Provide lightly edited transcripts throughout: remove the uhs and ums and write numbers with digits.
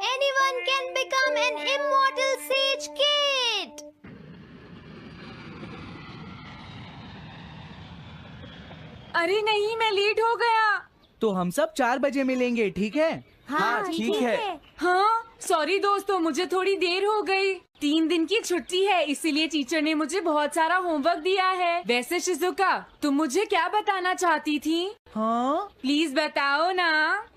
Anyone can become an immortal sage kid. अरे नहीं, मैं लेट हो गया। तो हम सब 4 बजे मिलेंगे, ठीक है? हाँ, ठीक है। हाँ, सॉरी दोस्तों, मुझे थोड़ी देर हो गई। 3 दिन की छुट्टी है, इसीलिए टीचर ने मुझे बहुत सारा होमवर्क दिया है। वैसे शिजुका, तुम मुझे क्या बताना चाहती थी? हाँ? प्लीज बताओ ना।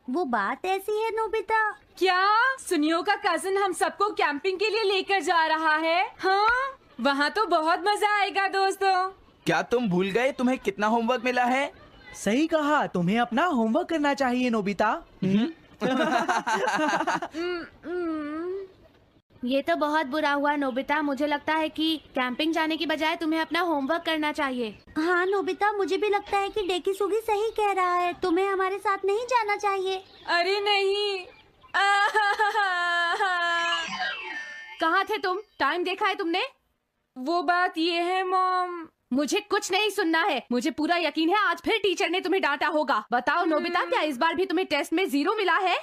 वो बात ऐसी है नोबिता। क्या सुनियो का कजिन हम सबको कैंपिंग के लिए लेकर जा रहा है? हाँ, वहाँ तो बहुत मजा आएगा दोस्तों। क्या तुम भूल गए तुम्हें कितना होमवर्क मिला है? सही कहा, तुम्हें अपना होमवर्क करना चाहिए नोबिता। ये तो बहुत बुरा हुआ नोबिता। मुझे लगता है कि कैंपिंग जाने की बजाय तुम्हें अपना होमवर्क करना चाहिए। हाँ नोबिता, मुझे भी लगता है कि डेकिसुगी सही कह रहा है। तुम्हें हमारे साथ नहीं जाना चाहिए। अरे नहीं। कहाँ थे तुम? टाइम देखा है तुमने? वो बात ये है मॉम। मुझे कुछ नहीं सुनना है। मुझे पूरा यकीन है आज फिर टीचर ने तुम्हें डांटा होगा। बताओ नोबिता, क्या इस बार भी तुम्हें टेस्ट में 0 मिला है?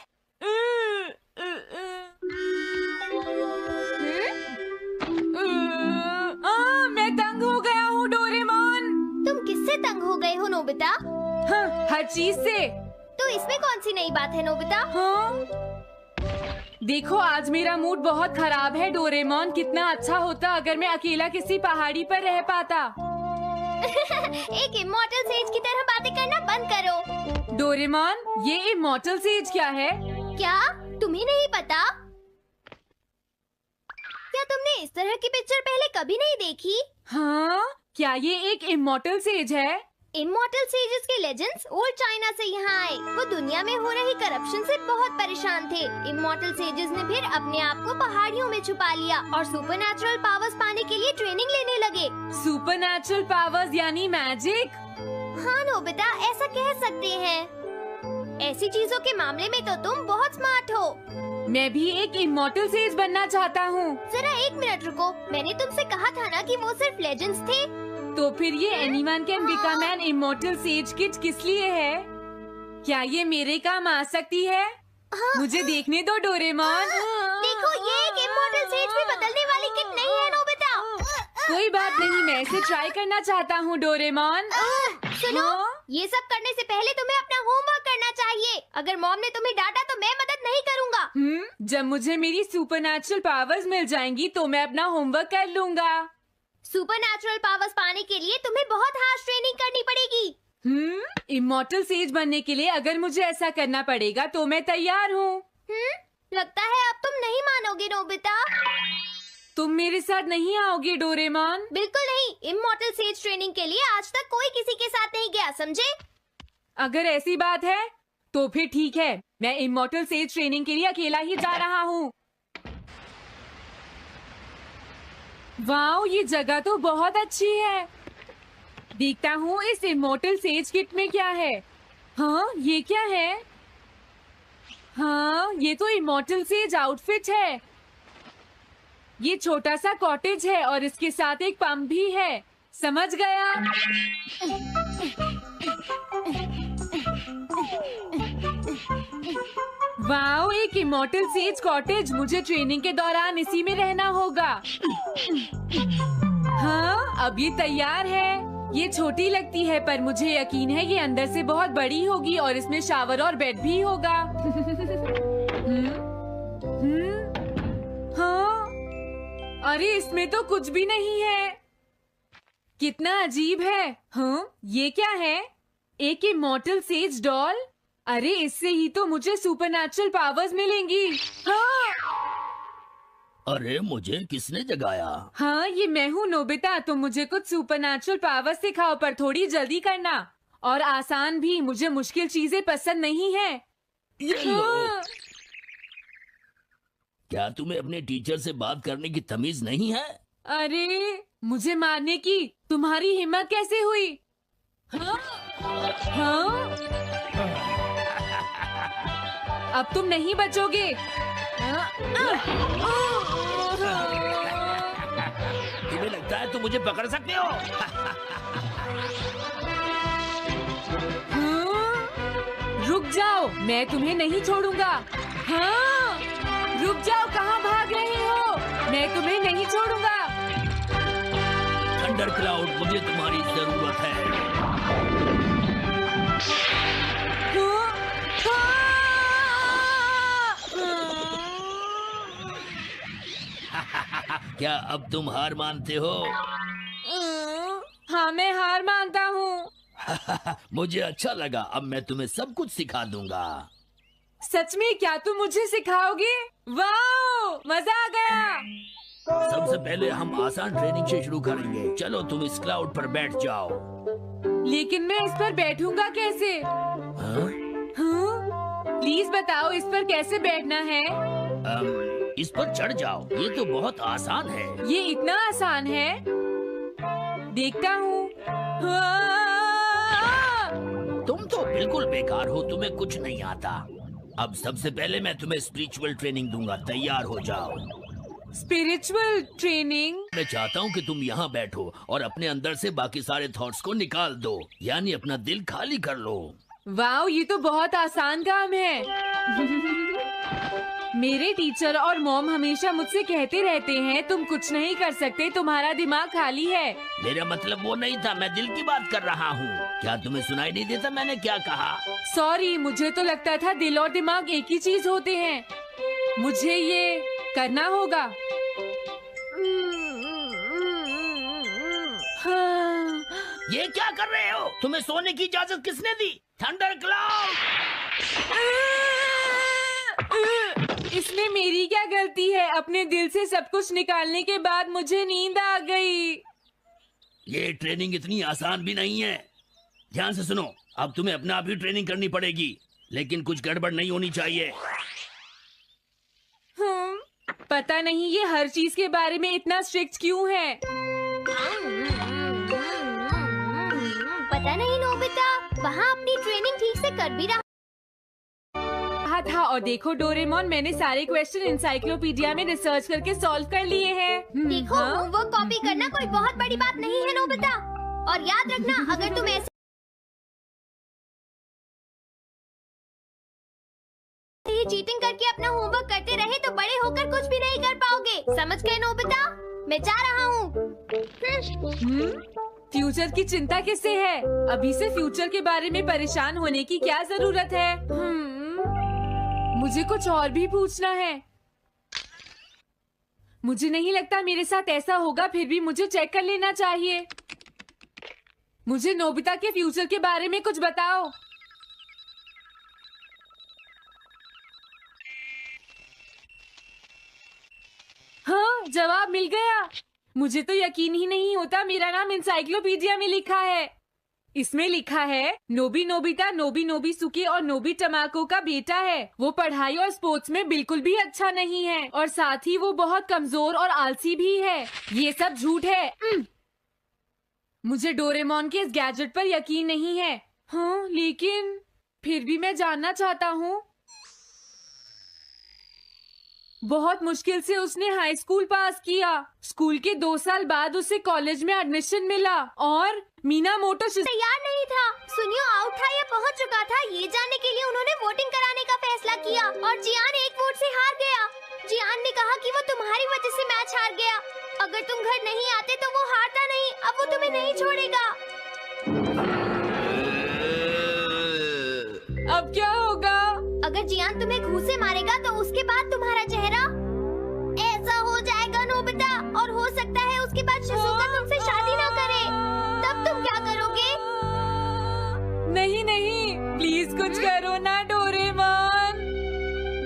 मैं तंग हो गया हूँ डोरेमोन। तुम किससे तंग हो गए हो नोबिता? हाँ, हर चीज से। तो इसमें कौन सी नई बात है नोबिता? हाँ? देखो, आज मेरा मूड बहुत खराब है डोरेमोन। कितना अच्छा होता अगर मैं अकेला किसी पहाड़ी पर रह पाता। एक इमॉर्टल सेज की तरह बातें करना बंद करो। डोरेमोन, ये इमॉर्टल सेज क्या है? क्या तुम्हें नहीं पता? क्या तुमने इस तरह की पिक्चर पहले कभी नहीं देखी? हाँ, क्या ये एक इमॉर्टल सेज है? इमॉर्टल सेजेस के लेजेंड्स ओल्ड चाइना से यहाँ आए। वो दुनिया में हो रही करप्शन से बहुत परेशान थे। इमॉर्टल सेजेस ने फिर अपने आप को पहाड़ियों में छुपा लिया और सुपरनैचुरल पावर्स पाने के लिए ट्रेनिंग लेने लगे। सुपरनैचुरल पावर्स यानी मैजिक? हाँ नोबिता, ऐसा कह सकते हैं। ऐसी चीजों के मामले में तो तुम बहुत स्मार्ट हो। मैं भी एक इमॉर्टल सेज बनना चाहता हूँ। जरा 1 मिनट रुको। मैंने तुमसे कहा था ना कि वो सिर्फ लेजेंड्स थे। तो फिर ये anyone can become an immortal says kid किस लिए है? क्या ये मेरे काम आ सकती है? मुझे देखने दो डोरेमोन। देखो, ये एक इमॉर्टल सेज भी बदलने वाली किट नहीं है नोबिता। कोई बात नहीं, मैं इसे ट्राई करना चाहता हूँ डोरेमोन। सुनो, ये सब करने से पहले तुम्हें अपना होमवर्क करना चाहिए। अगर मॉम ने तुम्हें डांटा तो मैं मदद नहीं करूँगा। जब मुझे मेरी सुपरनैचुरल पावर्स मिल जाएंगी तो मैं अपना होमवर्क कर लूँगा। सुपरनैचुरल पावर्स पाने के लिए तुम्हें बहुत हार्श ट्रेनिंग करनी पड़ेगी। इमॉर्टल सेज बनने के लिए अगर मुझे ऐसा करना पड़ेगा तो मैं तैयार हूँ। लगता है अब तुम नहीं मानोगे नोबिता। तुम मेरे साथ नहीं आओगे डोरेमोन? बिल्कुल नहीं। इमॉर्टल सेज ट्रेनिंग के लिए आज तक कोई किसी के साथ नहीं गया, समझे? अगर ऐसी बात है तो फिर ठीक है, मैं इमॉर्टल सेज ट्रेनिंग के लिए अकेला ही जा रहा हूँ। वाओ, ये जगह तो बहुत अच्छी है। देखता हूँ इस इमॉर्टल सेज किट में क्या है। हाँ, ये क्या है? हाँ, ये तो इमॉर्टल सेज आउटफिट है। ये छोटा सा कॉटेज है और इसके साथ एक पंप भी है। समझ गया। वाओ, एक इमॉर्टल सेज कॉटेज। मुझे ट्रेनिंग के दौरान इसी में रहना होगा। हाँ, अब ये तैयार है। ये छोटी लगती है पर मुझे यकीन है ये अंदर से बहुत बड़ी होगी और इसमें शावर और बेड भी होगा। हाँ, अरे इसमें तो कुछ भी नहीं है। कितना अजीब है। हाँ, ये क्या है? एक इमॉर्टल सेज डॉल। अरे इससे ही तो मुझे सुपरनैचुरल पावर्स मिलेंगी। हाँ, अरे मुझे किसने जगाया? हाँ, ये मैं हूँ नोबिता। तुम मुझे कुछ सुपरनैचुरल पावर्स सिखाओ पर थोड़ी जल्दी करना और आसान भी। मुझे मुश्किल चीजें पसंद नहीं है। ये लो। हाँ। क्या तुम्हें अपने टीचर से बात करने की तमीज नहीं है? अरे मुझे मारने की तुम्हारी हिम्मत कैसे हुई? हाँ? हाँ? अब तुम नहीं बचोगे। तुम्हें लगता है तुम मुझे पकड़ सकते हो? हाँ? रुक जाओ, मैं तुम्हें नहीं छोड़ूंगा। हाँ, रुक जाओ, कहाँ भाग रहे हो? मैं तुम्हें नहीं छोड़ूंगा। थंडर क्लाउड, मुझे तुम्हारी जरूरत है। क्या अब तुम हार मानते हो? हाँ, मैं हार मानता हूँ। मुझे अच्छा लगा, अब मैं तुम्हें सब कुछ सिखा दूंगा। सच में? क्या तुम मुझे सिखाओगे? वाह, मजा आ गया। सबसे पहले हम आसान ट्रेनिंग से शुरू करेंगे। चलो तुम इस क्लाउड पर बैठ जाओ। लेकिन मैं इस पर बैठूंगा कैसे? हाँ? हाँ? प्लीज बताओ, इस पर कैसे बैठना है? इस पर चढ़ जाओ, ये तो बहुत आसान है। ये इतना आसान है? देखता हूँ। तुम तो बिल्कुल बेकार हो, तुम्हें कुछ नहीं आता। अब सबसे पहले मैं तुम्हें स्पिरिचुअल ट्रेनिंग दूंगा, तैयार हो जाओ। Spiritual training? मैं चाहता हूँ कि तुम यहाँ बैठो और अपने अंदर से बाकी सारे थॉट्स को निकाल दो, यानी अपना दिल खाली कर लो। वाह, ये तो बहुत आसान काम है। मेरे टीचर और मॉम हमेशा मुझसे कहते रहते हैं, तुम कुछ नहीं कर सकते, तुम्हारा दिमाग खाली है। मेरा मतलब वो नहीं था, मैं दिल की बात कर रहा हूँ। क्या तुम्हें सुनाई नहीं देता मैंने क्या कहा? सॉरी, मुझे तो लगता था दिल और दिमाग एक ही चीज होते हैं। मुझे ये करना होगा। हाँ। ये क्या कर रहे हो? तुम्हें सोने की इजाजत किसने दी? Thunder cloud! इसमें मेरी क्या गलती है? अपने दिल से सब कुछ निकालने के बाद मुझे नींद आ गई। ये ट्रेनिंग इतनी आसान भी नहीं है। ध्यान से सुनो, अब तुम्हें अपने आप ही ट्रेनिंग करनी पड़ेगी, लेकिन कुछ गड़बड़ नहीं होनी चाहिए। पता नहीं ये हर चीज के बारे में इतना स्ट्रिक्ट क्यों है। पता नहीं नोबिता, वहाँ अपनी ट्रेनिंग ठीक से कर भी रहा था। और देखो डोरेमोन, मैंने सारे क्वेश्चन एनसाइक्लोपीडिया में रिसर्च करके सॉल्व कर लिए हैं। देखो, होमवर्क कॉपी करना कोई बहुत बड़ी बात नहीं है नोबिता। और याद रखना, अगर तुम ऐसे ही चीटिंग करके अपना होमवर्क करते रहे तो बड़े होकर कुछ भी नहीं कर पाओगे। समझ गए नोबिता? मैं जा रहा हूँ। फ्यूचर की चिंता किससे है? अभी से फ्यूचर के बारे में परेशान होने की क्या जरूरत है? मुझे कुछ और भी पूछना है। मुझे नहीं लगता मेरे साथ ऐसा होगा, फिर भी मुझे चेक कर लेना चाहिए। मुझे नोबिता के फ्यूचर के बारे में कुछ बताओ। हाँ, जवाब मिल गया। मुझे तो यकीन ही नहीं होता, मेरा नाम एनसाइक्लोपीडिया में लिखा है। इसमें लिखा है नोबी नोबिता नोबी नोबिसुके और नोबी टमाको का बेटा है। वो पढ़ाई और स्पोर्ट्स में बिल्कुल भी अच्छा नहीं है और साथ ही वो बहुत कमजोर और आलसी भी है। ये सब झूठ है। मुझे डोरेमोन के इस गैजेट पर यकीन नहीं है। हाँ, लेकिन फिर भी मैं जानना चाहता हूँ। बहुत मुश्किल से उसने हाई स्कूल पास किया। स्कूल के 2 साल बाद उसे कॉलेज में एडमिशन मिला और मीनामोटो तैयार नहीं था। सुनियो आउट था या पहुंच चुका था, ये जानने के लिए उन्होंने वोटिंग कराने का फैसला किया और जियान एक वोट से हार गया। जियान ने कहा कि वो तुम्हारी वजह से मैच हार गया। अगर तुम घर नहीं आते तो वो हारता नहीं। अब वो तुम्हें नहीं छोड़ेगा। अब क्या होगा? अगर जियान तुम्हें घूंसे मारेगा तो उसके बाद तुम्हारा चेहरा ऐसा हो जाएगा नोबिता, और हो सकता है उसके बाद शिज़ुका तुमसे शादी ना करे। तब तुम क्या करोगे? नहीं नहीं, प्लीज कुछ करो ना डोरेमोन।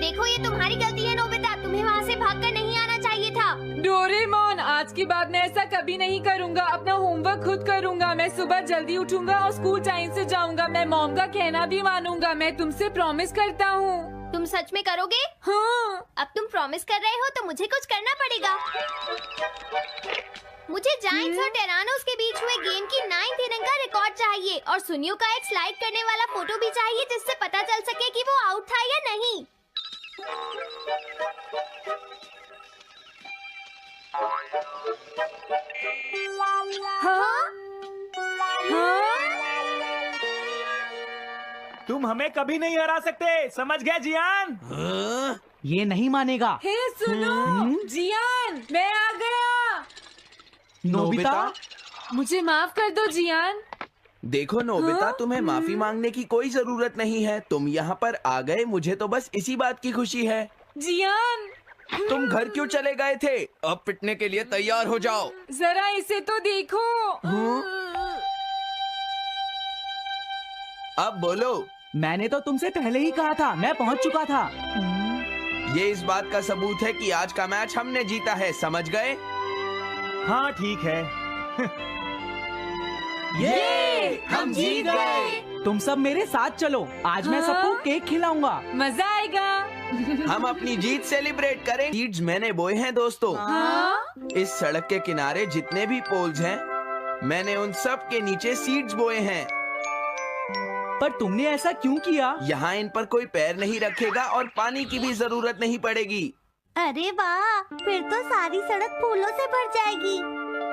देखो, ये तुम्हारी गलती है नोबिता, तुम्हें वहाँ से भागकर नहीं आना चाहिए था। डोरेमोन, आज के बाद मैं ऐसा कभी नहीं करूँगा। अपना होमवर्क खुद करूँगा। मैं सुबह जल्दी उठूंगा और स्कूल टाइम से जाऊँगा। मैं मॉम का कहना भी मानूंगा। मैं तुमसे प्रॉमिस करता हूँ। तुम सच में करोगे? हाँ। अब तुम प्रॉमिस कर रहे हो तो मुझे कुछ करना पड़ेगा। मुझे जायंट्स और टेरानोस के बीच हुए गेम की 9th इनिंग का रिकॉर्ड चाहिए और सुनियो का एक स्लाइड करने वाला फोटो भी चाहिए, जिससे पता चल सके कि वो आउट था या नहीं। हाँ? हाँ? तुम तुम हमें कभी नहीं हरा सकते, समझ गए जियान? हाँ? ये नहीं मानेगा। हे सुनो, जियान, मैं आ गया। नोबिता? मुझे माफ कर दो जियान। देखो नोबिता, हाँ? तुम्हें माफी मांगने की कोई जरूरत नहीं है। तुम यहाँ पर आ गए, मुझे तो बस इसी बात की खुशी है। जियान, तुम घर क्यों चले गए थे? अब पिटने के लिए तैयार हो जाओ। जरा इसे तो देखो। अब बोलो। मैंने तो तुमसे पहले ही कहा था, मैं पहुंच चुका था। ये इस बात का सबूत है कि आज का मैच हमने जीता है, समझ गए? हाँ ठीक है। ये हम जीत गए। तुम सब मेरे साथ चलो, आज मैं सबको केक खिलाऊंगा। मजा आएगा। हम अपनी जीत सेलिब्रेट करें। सीड्स मैंने बोए हैं दोस्तों। हाँ? इस सड़क के किनारे जितने भी पोल्स हैं, मैंने उन सब के नीचे सीड्स बोए हैं। पर तुमने ऐसा क्यों किया? यहाँ इन पर कोई पैर नहीं रखेगा और पानी की भी जरूरत नहीं पड़ेगी। अरे वाह, फिर तो सारी सड़क फूलों से भर जाएगी।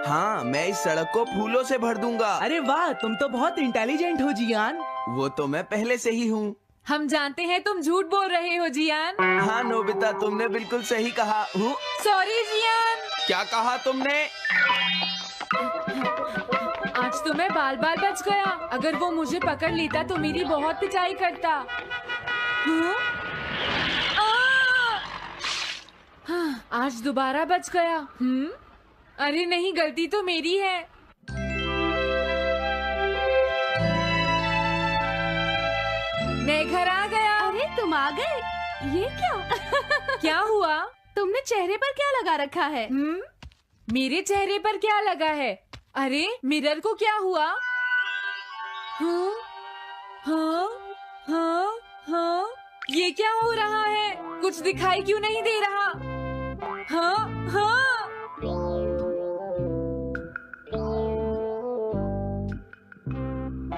हाँ, मैं इस सड़क को फूलों से भर दूंगा। अरे वाह, तुम तो बहुत इंटेलिजेंट हो जियान। वो तो मैं पहले से ही हूँ। हम जानते हैं तुम झूठ बोल रहे हो जियान। हाँ नोबिता, तुमने बिल्कुल सही कहा। Sorry Gian. क्या कहा तुमने? आज तो मैं बाल बाल बच गया। अगर वो मुझे पकड़ लेता तो मेरी बहुत पिटाई करता। हाँ? हाँ, आज दोबारा बच गया। अरे नहीं, गलती तो मेरी है। मैं घर आ गया। अरे तुम आ गए, ये क्या? क्या हुआ? तुमने चेहरे पर क्या लगा रखा है? मेरे चेहरे पर क्या लगा है? अरे मिरर को क्या हुआ? हाँ, हाँ, हाँ, हाँ, ये क्या हो रहा है? कुछ दिखाई क्यों नहीं दे रहा? हाँ, हाँ।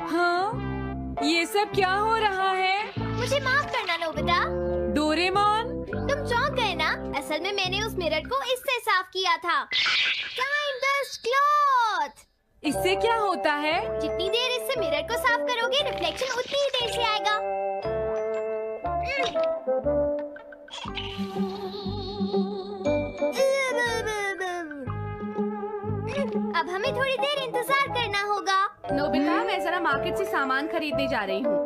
हाँ, ये सब क्या हो रहा है? मुझे माफ करना नोबिता। डोरेमोन, तुम चौंक गए ना? असल में मैंने उस मिरर को इससे साफ किया था। Time dust cloth. इससे क्या होता है? जितनी देर इससे मिरर को साफ करोगे, रिफ्लेक्शन उतनी ही देर से आएगा। अब हमें थोड़ी देर इंतजार करना होगा। नोबिता, मैं जरा मार्केट से सामान खरीदने जा रही हूँ।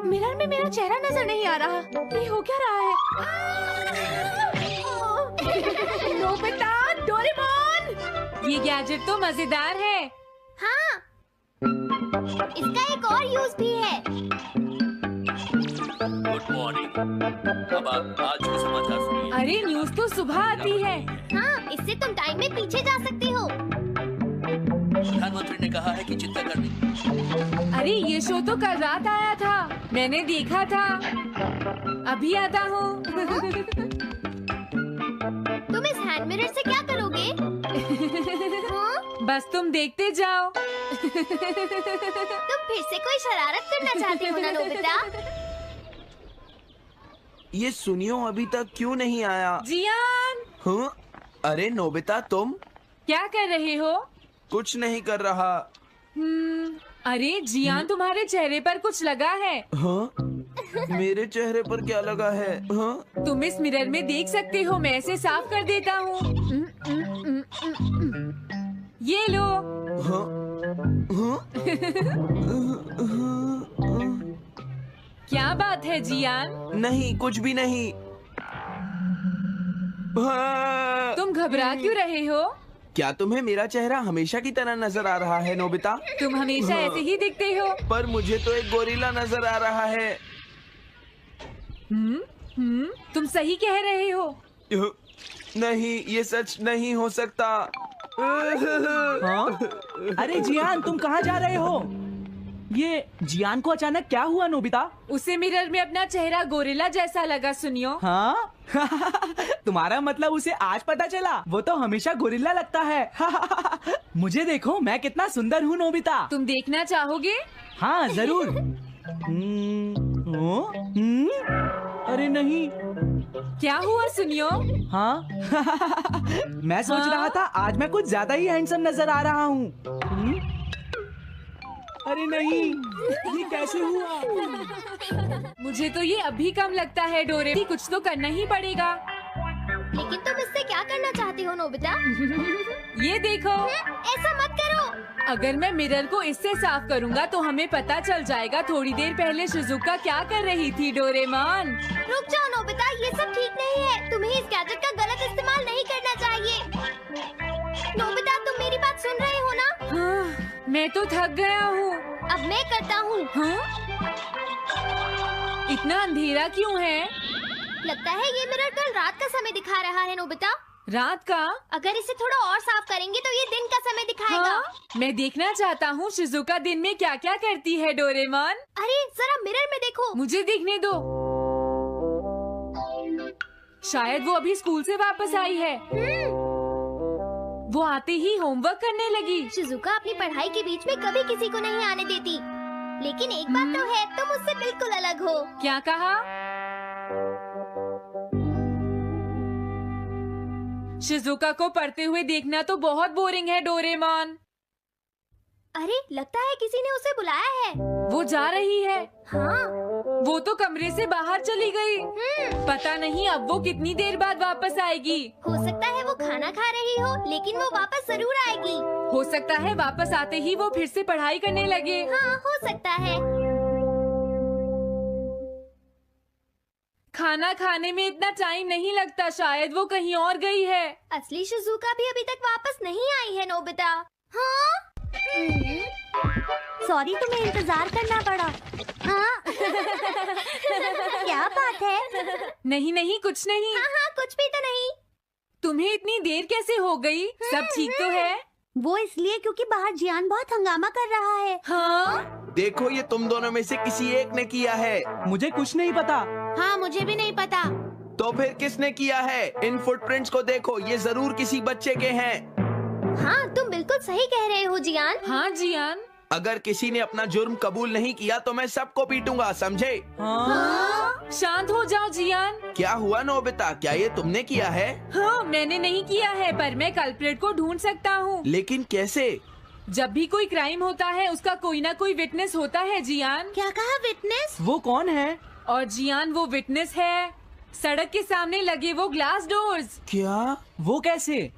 मिरर में मेरा चेहरा नजर नहीं आ रहा। ये हो क्या रहा है? Nobita, Doraemon! ये गैजेट तो मजेदार है। हाँ, इसका एक और यूज भी है। Good morning. अब आप आज के समाचार सुनिए। अरे न्यूज तो सुबह आती है। हाँ, इससे तुम टाइम में पीछे जा सकते हो। प्रधानमंत्री ने कहा है कि चिंता करनी। अरे ये शो तो कल रात आया था, मैंने देखा था। अभी आता हूँ। तुम इस हैंड मिरर से क्या करोगे? हाँ? बस तुम देखते जाओ। तुम फिर से कोई शरारत करना चाहते हो ना नोबिता? ये सुनियो अभी तक क्यों नहीं आया? जियान, हाँ? अरे नोबिता, तुम क्या कर रहे हो? कुछ नहीं कर रहा। अरे जियान, तुम्हारे चेहरे पर कुछ लगा है। हाँ? मेरे चेहरे पर क्या लगा है? हाँ? तुम इस मिरर में देख सकते हो, मैं इसे साफ कर देता हूँ। ये लो। हाँ? हाँ? क्या बात है जियान? नहीं, कुछ भी नहीं। हाँ। तुम घबरा क्यों रहे हो? क्या तुम्हें मेरा चेहरा हमेशा की तरह नजर आ रहा है नोबिता? तुम हमेशा ऐसे ही दिखते हो। पर मुझे तो एक गोरिल्ला नजर आ रहा है। तुम सही कह रहे हो। नहीं, ये सच नहीं हो सकता। हाँ? अरे जियान, तुम कहाँ जा रहे हो? ये जियान को अचानक क्या हुआ नोबिता? उसे मिरर में अपना चेहरा गोरिल्ला जैसा लगा। सुनियो। हाँ? तुम्हारा मतलब उसे आज पता चला? वो तो हमेशा गोरिल्ला लगता है। मुझे देखो, मैं कितना सुंदर हूँ नोबिता। तुम देखना चाहोगे? हाँ जरूर। अरे नहीं। क्या हुआ सुनियो? हाँ मैं सोच रहा था आज मैं कुछ ज्यादा ही हैंडसम नजर आ रहा हूँ। अरे नहीं, ये कैसे हुआ? मुझे तो ये अभी कम लगता है डोरेमोन, कुछ तो करना ही पड़ेगा। लेकिन तुम इससे क्या करना चाहते हो नोबिता? ये देखो, ऐसा मत करो। अगर मैं मिरर को इससे साफ करूंगा तो हमें पता चल जाएगा थोड़ी देर पहले शिजुका क्या कर रही थी। डोरेमोन रुक जाओ नोबिता, ये सब ठीक नहीं है। तुम्हें इस गैजेट का गलत इस्तेमाल नहीं करना चाहिए। नोबिता, तुम मेरी बात सुन रहे हो ना? हाँ, मैं तो थक गया हूँ। अब मैं करता हूँ। हाँ? इतना अंधेरा क्यों है? लगता है ये मिरर कल रात का समय दिखा रहा है नोबिता। रात का? अगर इसे थोड़ा और साफ करेंगे तो ये दिन का समय दिखाएगा। हाँ? मैं देखना चाहता हूँ शिजुका दिन में क्या क्या करती है। डोरेमोन अरे जरा मिरर में देखो। मुझे दिखने दो। शायद वो अभी स्कूल से वापस आई है। वो आते ही होमवर्क करने लगी। शिजुका अपनी पढ़ाई के बीच में कभी किसी को नहीं आने देती। लेकिन एक बात तो है, तुम उससे बिल्कुल अलग हो। क्या कहा? शिजुका को पढ़ते हुए देखना तो बहुत बोरिंग है डोरेमोन। अरे लगता है किसी ने उसे बुलाया है। वो जा रही है। हाँ। वो तो कमरे से बाहर चली गई। पता नहीं अब वो कितनी देर बाद वापस आएगी। हो सकता है वो खाना खा रही हो, लेकिन वो वापस जरूर आएगी। हो सकता है वापस आते ही वो फिर से पढ़ाई करने लगे। हाँ, हो सकता है। खाना खाने में इतना टाइम नहीं लगता, शायद वो कहीं और गई है। असली शिजुका भी अभी तक वापस नहीं आई है नोबिता। हाँ? सॉरी, तुम्हें इंतजार करना पड़ा। हाँ क्या बात है? नहीं नहीं, कुछ नहीं। हाँ हाँ, कुछ भी तो नहीं। तुम्हें इतनी देर कैसे हो गई? सब ठीक तो है? वो इसलिए क्योंकि बाहर जियान बहुत हंगामा कर रहा है। हाँ? देखो, ये तुम दोनों में से किसी एक ने किया है। मुझे कुछ नहीं पता। हाँ, मुझे भी नहीं पता। तो फिर किसने किया है? इन फुटप्रिंट्स को देखो, ये जरूर किसी बच्चे के हैं। हाँ, तुम बिल्कुल सही कह रहे हो जियान। हाँ जियान। अगर किसी ने अपना जुर्म कबूल नहीं किया तो मैं सबको पीटूंगा, समझे? हाँ? शांत हो जाओ जियान। क्या हुआ नोबिता, क्या ये तुमने किया है? हाँ, मैंने नहीं किया है, पर मैं कल्प्रेट को ढूंढ सकता हूँ। लेकिन कैसे? जब भी कोई क्राइम होता है उसका कोई ना कोई विटनेस होता है जियान। क्या कहा? विटनेस? वो कौन है? और जियान वो विटनेस है। सड़क के सामने लगे वो ग्लास डोर्स। क्या? वो कैसे?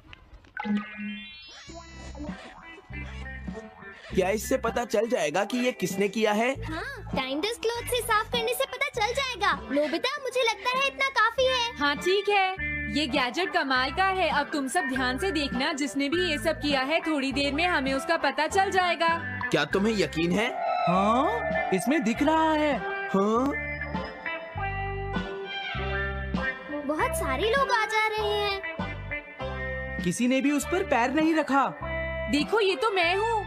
क्या इससे पता चल जाएगा कि ये किसने किया है? हाँ, टाइम डेस्क क्लॉथ से साफ करने से पता चल जाएगा। नोबिता, मुझे लगता है इतना काफी है। हाँ ठीक है, ये गैजेट कमाल का है। अब तुम सब ध्यान से देखना, जिसने भी ये सब किया है थोड़ी देर में हमें उसका पता चल जाएगा। क्या तुम्हें यकीन है? हाँ, इसमें दिख रहा है। हाँ? बहुत सारे लोग आ जा रहे हैं। किसी ने भी उस पर पैर नहीं रखा। देखो, ये तो मैं हूँ।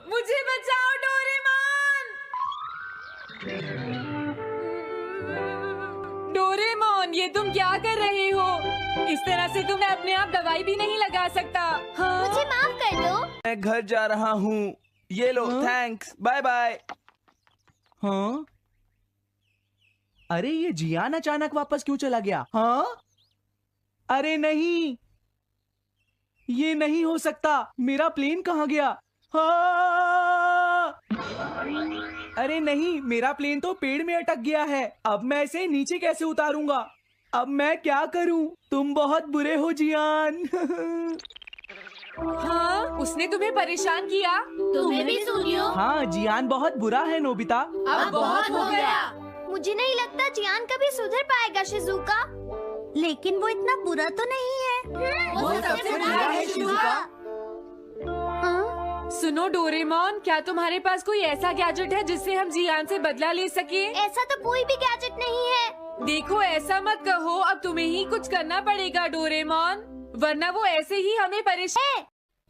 मुझे बचाओ डोरेमोन। डोरेमोन, ये तुम क्या कर रहे हो? इस तरह से तो मैं अपने आप दवाई भी नहीं लगा सकता। हाँ? मुझे माफ कर दो। मैं घर जा रहा हूँ। ये लो, थैंक्स, बाय बाय। हाँ? अरे ये जियान अचानक वापस क्यों चला गया? हाँ? अरे नहीं, ये नहीं हो सकता। मेरा प्लेन कहाँ गया? हाँ! अरे नहीं, मेरा प्लेन तो पेड़ में अटक गया है। अब मैं इसे नीचे कैसे उतारूंगा? अब मैं क्या करूं? तुम बहुत बुरे हो जियान। हाँ? उसने तुम्हें परेशान किया? तुम्हें भी सुनियो। हाँ, जियान बहुत बुरा है नोबिता। अब बहुत हो गया। मुझे नहीं लगता जियान कभी सुधर पाएगा शिजुका। लेकिन वो इतना बुरा तो नहीं है। वो सबसे बुरा है शिजुका। हाँ? सुनो डोरेमोन, क्या तुम्हारे पास कोई ऐसा गैजेट है जिससे हम जियान से बदला ले सके? ऐसा तो कोई भी गैजेट नहीं है। देखो, ऐसा मत कहो। अब तुम्हें ही कुछ करना पड़ेगा डोरेमोन, वरना वो ऐसे ही हमें परेशान।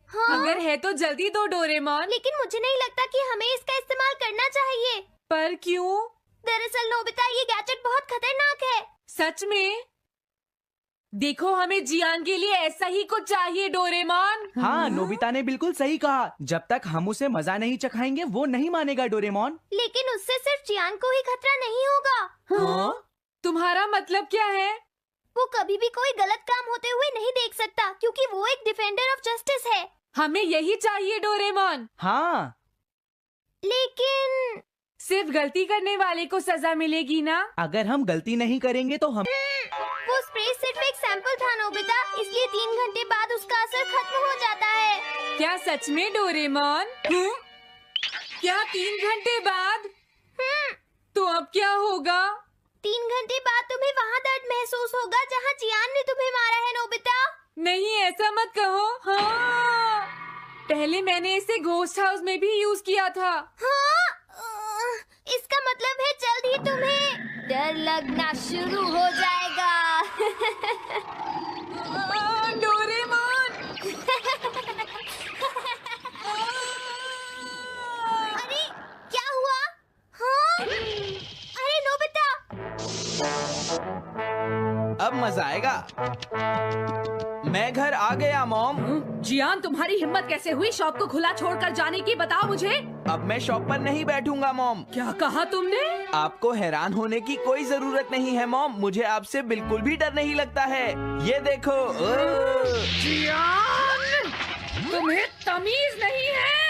हाँ? अगर है तो जल्दी दो डोरेमोन। लेकिन मुझे नहीं लगता कि हमें इसका इस्तेमाल करना चाहिए। पर क्यों? दरअसल नोबिता, ये गैजेट बहुत खतरनाक है। सच में? देखो हमें जियान के लिए ऐसा ही कुछ चाहिए डोरेमोन। हाँ, नोबिता ने बिल्कुल सही कहा। जब तक हम उसे मजा नहीं चखाएंगे वो नहीं मानेगा डोरेमोन। लेकिन उससे सिर्फ चियान को ही खतरा नहीं होगा। हाँ? तुम्हारा मतलब क्या है? वो कभी भी कोई गलत काम होते हुए नहीं देख सकता क्योंकि वो एक डिफेंडर ऑफ जस्टिस है। हमें यही चाहिए डोरेमोन। हाँ, लेकिन सिर्फ गलती करने वाले को सजा मिलेगी ना? अगर हम गलती नहीं करेंगे तो हम वो स्प्रे सिर्फ एक सैंपल था नोबिता, इसलिए 3 घंटे बाद उसका असर खत्म हो जाता है। क्या सच में डोरेमोन? क्या 3 घंटे बाद? तो अब क्या होगा? 3 घंटे बाद तुम्हें वहाँ दर्द महसूस होगा जहाँ जियान ने तुम्हें मारा है नोबिता। नहीं, ऐसा मत कहो। हाँ, पहले मैंने इसे घोस्ट हाउस में भी यूज किया था। हाँ? इसका मतलब है जल्द ही तुम्हें डर लगना शुरू हो जाएगा। डोरेमोन! अरे क्या हुआ? हाँ? अरे नोबिता! अब मजा आएगा। मैं घर आ गया मॉम। जियान, तुम्हारी हिम्मत कैसे हुई शॉप को खुला छोड़कर जाने की? बताओ मुझे। अब मैं शॉप पर नहीं बैठूंगा मॉम। क्या कहा तुमने? आपको हैरान होने की कोई जरूरत नहीं है मॉम, मुझे आपसे बिल्कुल भी डर नहीं लगता है। ये देखो। जियान, तुम्हें तमीज नहीं है।